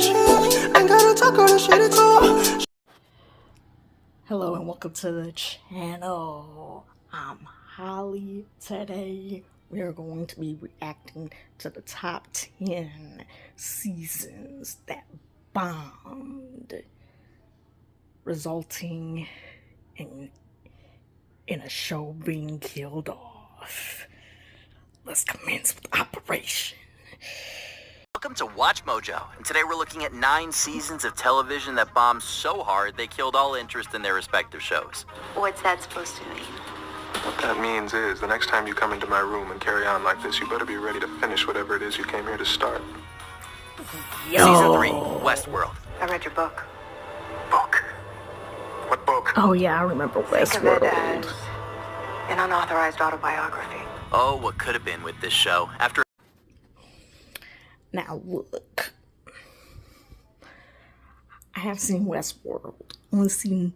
Hello and welcome to the channel. I'm Holly. Today we are going to be reacting to the top 10 seasons that bombed, resulting in a show being killed off. Let's commence with Operation. Welcome to Watch Mojo, and today we're looking at 9 seasons of television that bombed so hard they killed all interest in their respective shows. What's that supposed to mean? What that means is, the next time you come into my room and carry on like this, you better be ready to finish whatever it is you came here to start. Season 3, Westworld. I read your book. Book? What book? Oh yeah, I remember Think of it as Westworld. an unauthorized autobiography. Oh, what could have been with this show. After Now look, I have seen Westworld. Only seen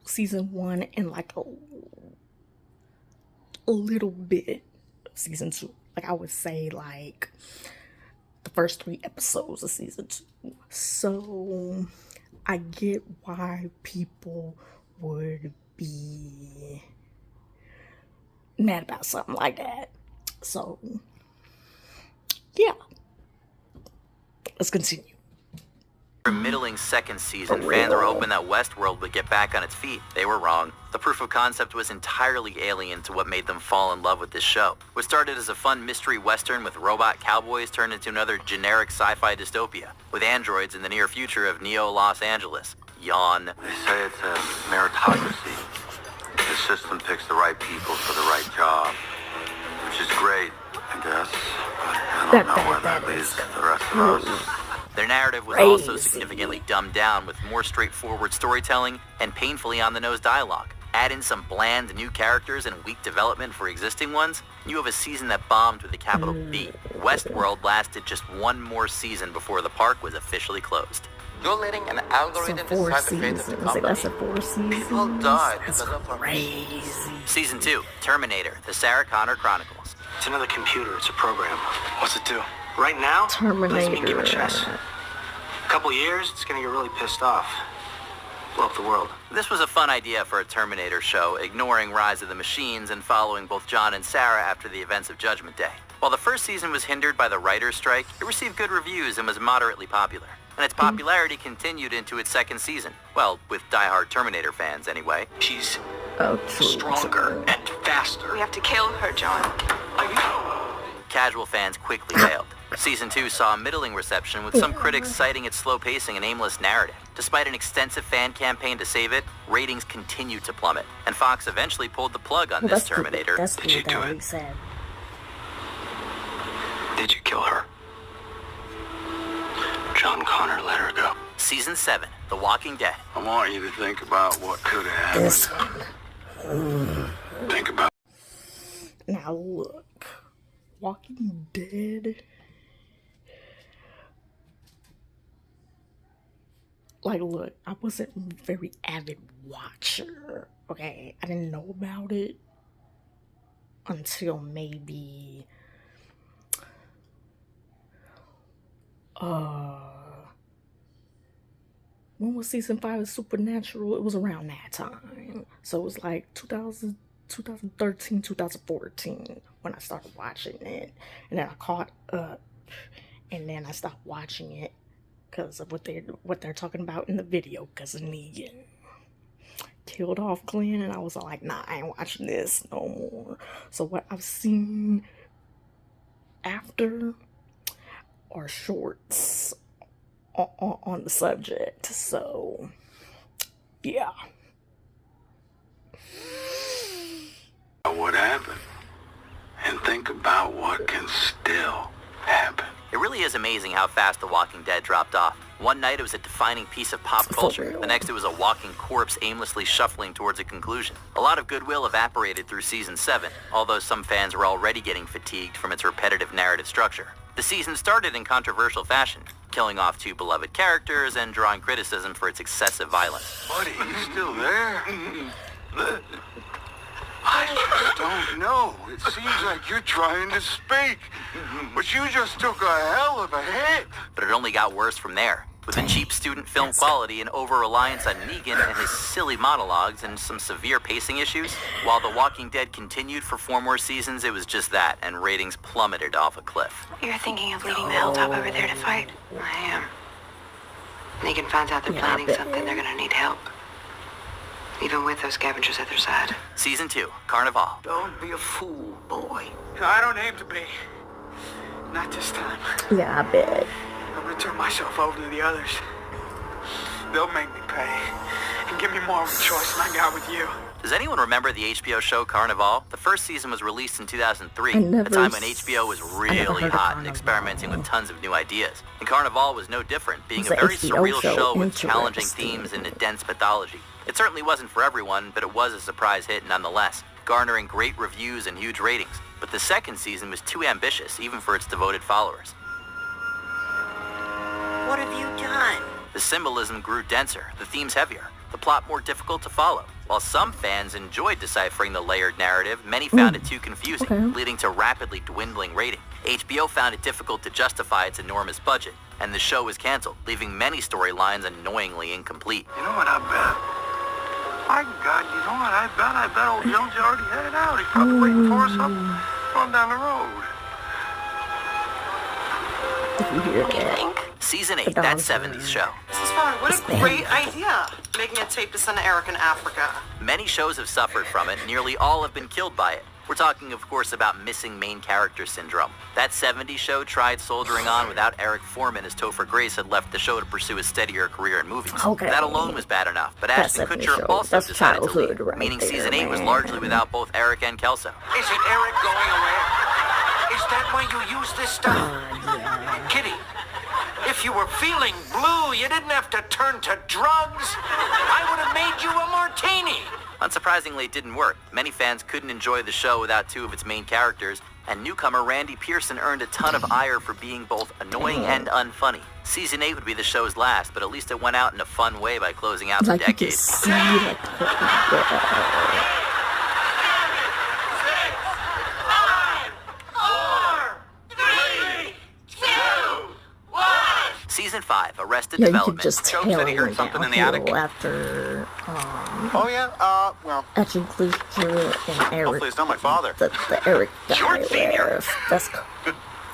season 1 and like a little bit of season 2. Like I would say like the first 3 episodes of season 2. So I get why people would be mad about something like that. So yeah, let's continue. a middling second season, fans were hoping that Westworld would get back on its feet. They were wrong. The proof of concept was entirely alien to what made them fall in love with this show. What started as a fun mystery western with robot cowboys turned into another generic sci-fi dystopia, with androids in the near future of Neo Los Angeles. Yawn. They say it's a meritocracy. The system picks the right people for the right job, which is great, I guess. I don't know where that leaves the rest of us. Their narrative was also significantly dumbed down with more straightforward storytelling and painfully on-the-nose dialogue. Add in some bland new characters and weak development for existing ones, you have a season that bombed with a capital B. Westworld lasted just 1 more season before the park was officially closed. You're letting an So algorithm 4 decide the fate of the seasons. They company. lasted 4 seasons. People died That's because of crazy. Season 2, Terminator, The Sarah Connor Chronicles. It's another computer. It's a program. What's it do? Right now, plays me game of chess. A couple years, it's gonna get really pissed off. Blow up the world. This was a fun idea for a Terminator show, ignoring Rise of the Machines and following both John and Sarah after the events of Judgment Day. While the first season was hindered by the writer's strike, it received good reviews and was moderately popular. And its popularity continued into its second season. Well, with diehard Terminator fans anyway. She's Oh, true, stronger true. and faster. We have to kill her, John. Casual fans quickly bailed. Season 2 saw a middling reception, with some critics citing its slow pacing and aimless narrative. Despite an extensive fan campaign to save it, ratings continued to plummet, and Fox eventually pulled the plug on this Terminator. That's Did you good do that it? he said. Did you kill her? John Connor let her go. Season 7, The Walking Dead. I want you to think about what could have happened. This one. Think about Now look, Walking Dead. Like, look, I wasn't a very avid watcher. Okay, I didn't know about it until maybe when was season 5 of Supernatural? It was around that time. So it was like 2013, 2014 when I started watching it. And then I caught up, and then I stopped watching it because of what they're talking about in the video, because of Negan killed off Glenn, and I was like, nah, I ain't watching this no more. So what I've seen after are shorts on the subject. So yeah, what happened. And think about what can still happen. It really is amazing how fast The Walking Dead dropped off. One night it was a defining piece of pop culture. The next it was a walking corpse aimlessly shuffling towards a conclusion. A lot of goodwill evaporated through season 7, although some fans were already getting fatigued from its repetitive narrative structure. The season started in controversial fashion, killing off 2 beloved characters and drawing criticism for its excessive violence. Buddy, you still there? I don't know. It seems like you're trying to speak, but you just took a hell of a hit. But it only got worse from there. With a cheap student film quality and over-reliance on Negan and his silly monologues and some severe pacing issues, while The Walking Dead continued for 4 more seasons, it was just that, and ratings plummeted off a cliff. You're thinking of leading the Hilltop over there to fight? I am. Negan finds out they're planning something, they're gonna need help. Even with those scavengers at their side. Season 2, Carnival. Don't be a fool, boy. I don't aim to be. Not this time. Yeah, I bet. I'm gonna turn myself over to the others. They'll make me pay. And give me more of a choice than I got with you. Does anyone remember the HBO show Carnival? The first season was released in 2003, a time when HBO was really hot and experimenting with tons of new ideas. And Carnival was no different, being a very surreal show with challenging themes and a dense mythology. It certainly wasn't for everyone, but it was a surprise hit nonetheless, garnering great reviews and huge ratings. But the second season was too ambitious, even for its devoted followers. What have you done? The symbolism grew denser, the themes heavier, the plot more difficult to follow. While some fans enjoyed deciphering the layered narrative, many found it too confusing, leading to rapidly dwindling rating. HBO found it difficult to justify its enormous budget, and the show was canceled, leaving many storylines annoyingly incomplete. You know what I bet? My God, you know what I bet? I bet old Jonesy already headed out. He's probably waiting for us on down the road. What do you think? Season 8, That 70s Show. This is fun. What a great idea. Making a tape to send to Eric in Africa. Many shows have suffered from it, nearly all have been killed by it. We're talking, of course, about missing main character syndrome. That 70s Show tried soldiering on without Eric Foreman, as Topher Grace had left the show to pursue a steadier career in movies. That alone was bad enough, but Ashton Kutcher also decided to leave, meaning season 8 was largely without both Eric and Kelso. Is it Eric going away? Is that why you use this stuff? Kitty, if you were feeling blue, you didn't have to turn to drugs. I would have made you a martini. Unsurprisingly, it didn't work. Many fans couldn't enjoy the show without 2 of its main characters, and newcomer Randy Pearson earned a ton of ire for being both annoying and unfunny. Season 8 would be the show's last, but at least it went out in a fun way by closing out the decade. Season 5, Arrested Development. You could just tell Joe said he heard something in the attic. After, Oh, yeah? Well, after Kutcher and Eric. hopefully it's not my father. The Eric guy George Senior. left. That's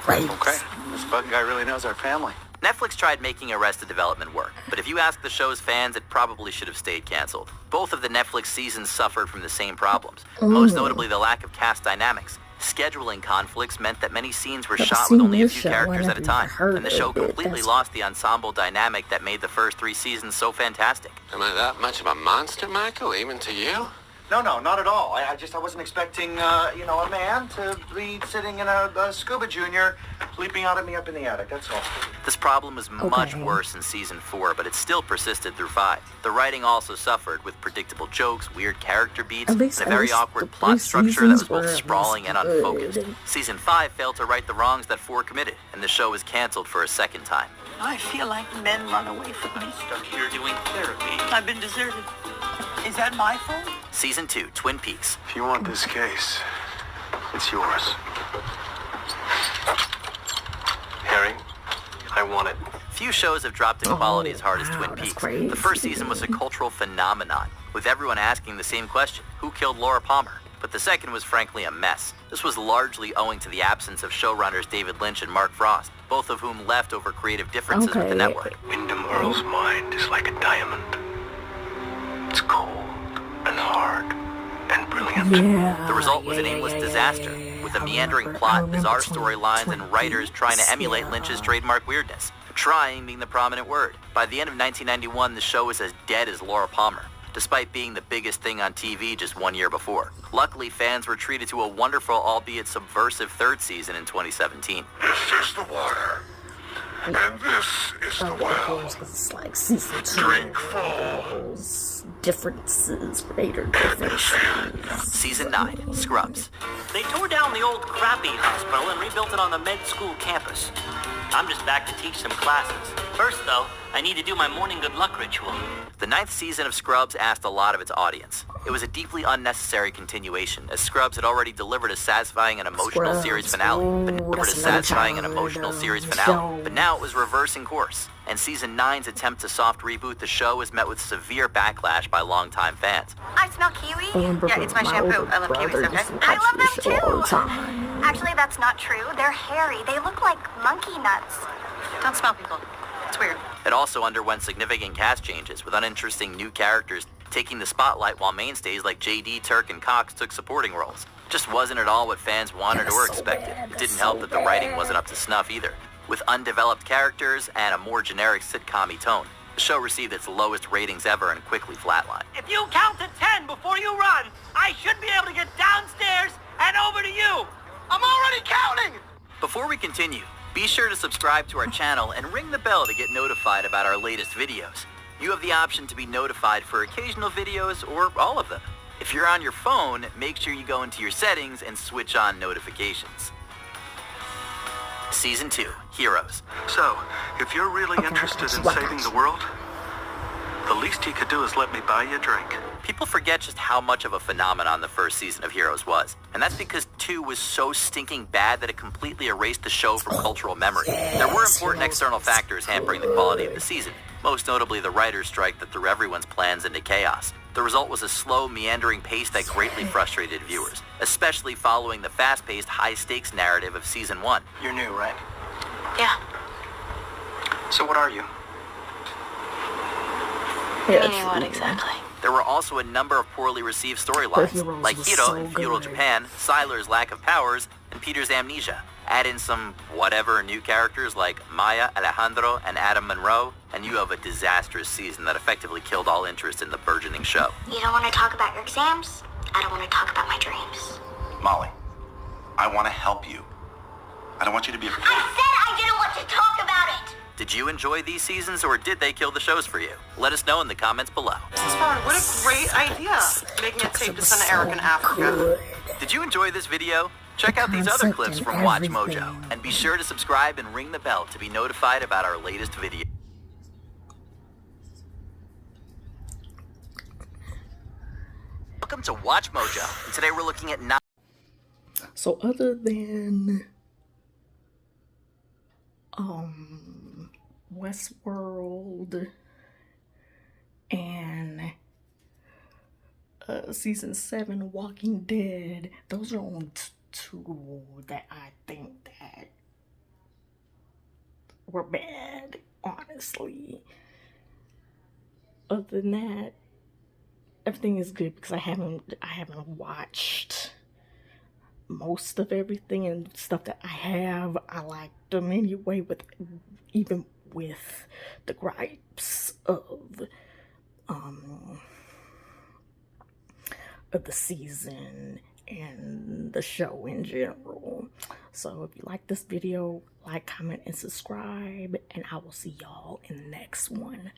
great. Okay. This bug guy really knows our family. Netflix tried making Arrested Development work, but if you ask the show's fans, it probably should have stayed canceled. Both of the Netflix seasons suffered from the same problems, most notably the lack of cast dynamics. Scheduling conflicts meant that many scenes were shot with only a few characters at a time, and the show completely lost the ensemble dynamic that made the first 3 seasons so fantastic. Am I that much of a monster, Michael, even to you? No, not at all. I wasn't expecting, a man to be sitting in a scuba junior leaping out at me up in the attic, that's all. This problem was much worse in season 4, but it still persisted through 5. The writing also suffered, with predictable jokes, weird character beats, and a very awkward plot structure that was both sprawling and unfocused. Season 5 failed to right the wrongs that 4 committed, and the show was canceled for a second time. I feel like men run away from me. Stuck here doing therapy. I've been deserted. Is that my fault? Season 2, Twin Peaks. If you want this case, it's yours. Harry, I want it. Few shows have dropped in quality as hard as Twin Peaks. The first season was a cultural phenomenon, with everyone asking the same question, who killed Laura Palmer? But the second was frankly a mess. This was largely owing to the absence of showrunners David Lynch and Mark Frost, both of whom left over creative differences with the network. Wyndham Earle's mind is like a diamond. It's cold and hard and brilliant. The result was an aimless disaster, with a meandering plot, bizarre storylines, and writers trying to emulate Lynch's trademark weirdness. Trying being the prominent word. By the end of 1991, the show was as dead as Laura Palmer, despite being the biggest thing on TV just 1 year before. Luckily, fans were treated to a wonderful, albeit subversive, 3rd season in 2017. This is the water, and this against the Dark well. Horse, because it's like season 2. Drink full. Differences, greater differences. Season 9, Scrubs. They tore down the old crappy hospital and rebuilt it on the med school campus. I'm just back to teach some classes. First, though, I need to do my morning good luck ritual. The 9th season of Scrubs asked a lot of its audience. It was a deeply unnecessary continuation, as Scrubs had already delivered a satisfying and emotional series finale. But now it was reversing course, and season 9's attempt to soft reboot the show was met with severe backlash by longtime fans. I smell kiwi. Yeah, it's my shampoo. I love kiwis, okay? I love them too. Actually, that's not true. They're hairy. They look like monkey nuts. Don't smell people. It's weird. It also underwent significant cast changes, with uninteresting new characters taking the spotlight while mainstays like JD, Turk, and Cox took supporting roles. Just wasn't at all what fans wanted or expected. It didn't help that the writing wasn't up to snuff either. With undeveloped characters and a more generic sitcom-y tone, the show received its lowest ratings ever and quickly flatlined. If you count to 10 before you run, I should be able to get downstairs and over to you. I'm already counting! Before we continue, be sure to subscribe to our channel and ring the bell to get notified about our latest videos. You have the option to be notified for occasional videos or all of them. If you're on your phone, make sure you go into your settings and switch on notifications. Season 2, Heroes. So, if you're really interested in saving the world, the least you could do is let me buy you a drink. People forget just how much of a phenomenon the first season of Heroes was. And that's because 2 was so stinking bad that it completely erased the show from cultural memory. There were important external factors hampering the quality of the season, most notably the writer's strike that threw everyone's plans into chaos. The result was a slow, meandering pace that greatly frustrated viewers, especially following the fast-paced, high-stakes narrative of Season 1. You're new, right? Yeah. So what are you? Meaning what exactly? There were also a number of poorly received storylines, like Hiro in feudal Japan, Sylar's lack of powers, and Peter's amnesia. Add in some whatever new characters like Maya, Alejandro, and Adam Monroe, and you have a disastrous season that effectively killed all interest in the burgeoning show. You don't want to talk about your exams? I don't want to talk about my dreams. Molly, I want to help you. I don't want you to be afraid. I said I didn't want to talk about it! Did you enjoy these seasons, or did they kill the shows for you? Let us know in the comments below. What a great idea. Making it safe to send to Eric in Africa. Did you enjoy this video? Check out these other clips from Watch Mojo, and be sure to subscribe and ring the bell to be notified about our latest video. Welcome to Watch Mojo, and today we're looking at 9. So other than Westworld and season 7 Walking Dead, those are on two that I think that were bad, honestly. Other than that, everything is good because I haven't watched most of everything, and stuff that I have, I like them anyway, even with the gripes of the season and the show in general. So if you like this video, like, comment, and subscribe, and I will see y'all in the next one.